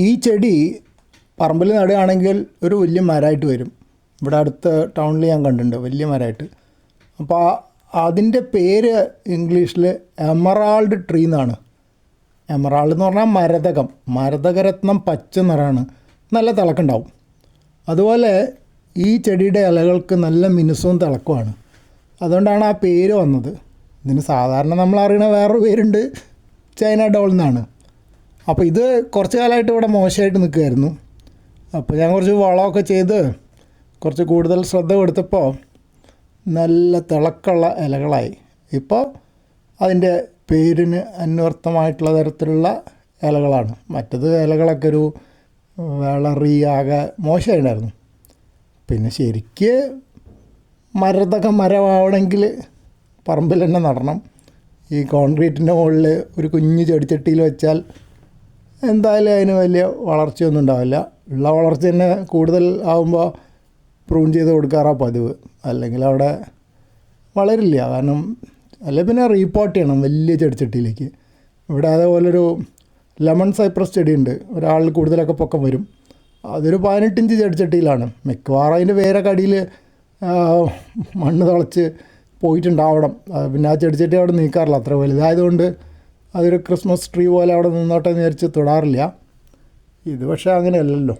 ഈ ചെടി പറമ്പിൽ നടുകയാണെങ്കിൽ ഒരു വലിയ മരമായിട്ട് വരും. ഇവിടെ അടുത്ത ടൗണിൽ ഞാൻ കണ്ടിട്ടുണ്ട് വലിയ മരമായിട്ട്. അപ്പോൾ അതിൻ്റെ പേര് ഇംഗ്ലീഷിൽ എമറാൾഡ് ട്രീ എന്നാണ്. എമറാൾഡ് എന്ന് പറഞ്ഞാൽ മരതകം, മരതകരത്നം പച്ച നിറമാണ്, നല്ല തിളക്കുണ്ടാവും. അതുപോലെ ഈ ചെടിയുടെ ഇലകൾക്ക് നല്ല മിനുസവും തിളക്കമാണ്. അതുകൊണ്ടാണ് ആ പേര് വന്നത്. ഇതിന് സാധാരണ നമ്മൾ അറിയണ വേറൊരു പേരുണ്ട്, ചൈന ഡോൾ എന്നാണ്. അപ്പോൾ ഇത് കുറച്ച് കാലമായിട്ട് ഇവിടെ മോശമായിട്ട് നിൽക്കുമായിരുന്നു. അപ്പോൾ ഞാൻ കുറച്ച് വളമൊക്കെ ചെയ്ത് കുറച്ച് കൂടുതൽ ശ്രദ്ധ കൊടുത്തപ്പോൾ നല്ല തിളക്കമുള്ള ഇലകളായി. ഇപ്പോൾ അതിൻ്റെ പേരിന് അന്വർത്ഥമായിട്ടുള്ള തരത്തിലുള്ള ഇലകളാണ്. മറ്റത് ഇലകളൊക്കെ ഒരു വിളറിയാകെ മോശമായിട്ടുണ്ടായിരുന്നു. പിന്നെ ശരിക്ക് മരതക മരമാവണമെങ്കിൽ പറമ്പിൽ തന്നെ നടണം. ഈ കോൺക്രീറ്റിൻ്റെ മുകളിൽ ഒരു കുഞ്ഞു ചെടിച്ചട്ടിയിൽ വെച്ചാൽ എന്തായാലും അതിന് വലിയ വളർച്ചയൊന്നും ഉണ്ടാവില്ല. ഉള്ള വളർച്ച തന്നെ കൂടുതൽ ആകുമ്പോൾ പ്രൂൺ ചെയ്ത് കൊടുക്കാറാണ് പതിവ്. അല്ലെങ്കിൽ അവിടെ വളരില്ല. കാരണം അല്ലെങ്കിൽ പിന്നെ റീപോട്ട് ചെയ്യണം വലിയ ചെടിച്ചട്ടിയിലേക്ക്. ഇവിടെ അതേപോലൊരു ലെമൺ സൈപ്രസ് ചെടിയുണ്ട്, ഒരാളിൽ കൂടുതലൊക്കെ പൊക്കം വരും. അതൊരു 18 ഇഞ്ച് ചെടിച്ചട്ടിയിലാണ്. മിക്കവാറും അതിൻ്റെ വേരൊക്കെ അടിയിൽ മണ്ണ് തിളച്ച് പോയിട്ടുണ്ടാവണം. പിന്നെ ആ ചെടിച്ചട്ടി അവിടെ നീക്കാറില്ല, അത്ര വലുതായതുകൊണ്ട് അതൊരു ക്രിസ്മസ് ട്രീ പോലെ അവിടെ നിന്നോട്ടെ എന്ന് വിചാരിച്ച് തൊടാറില്ല. ഇത് പക്ഷേ അങ്ങനെയല്ലല്ലോ.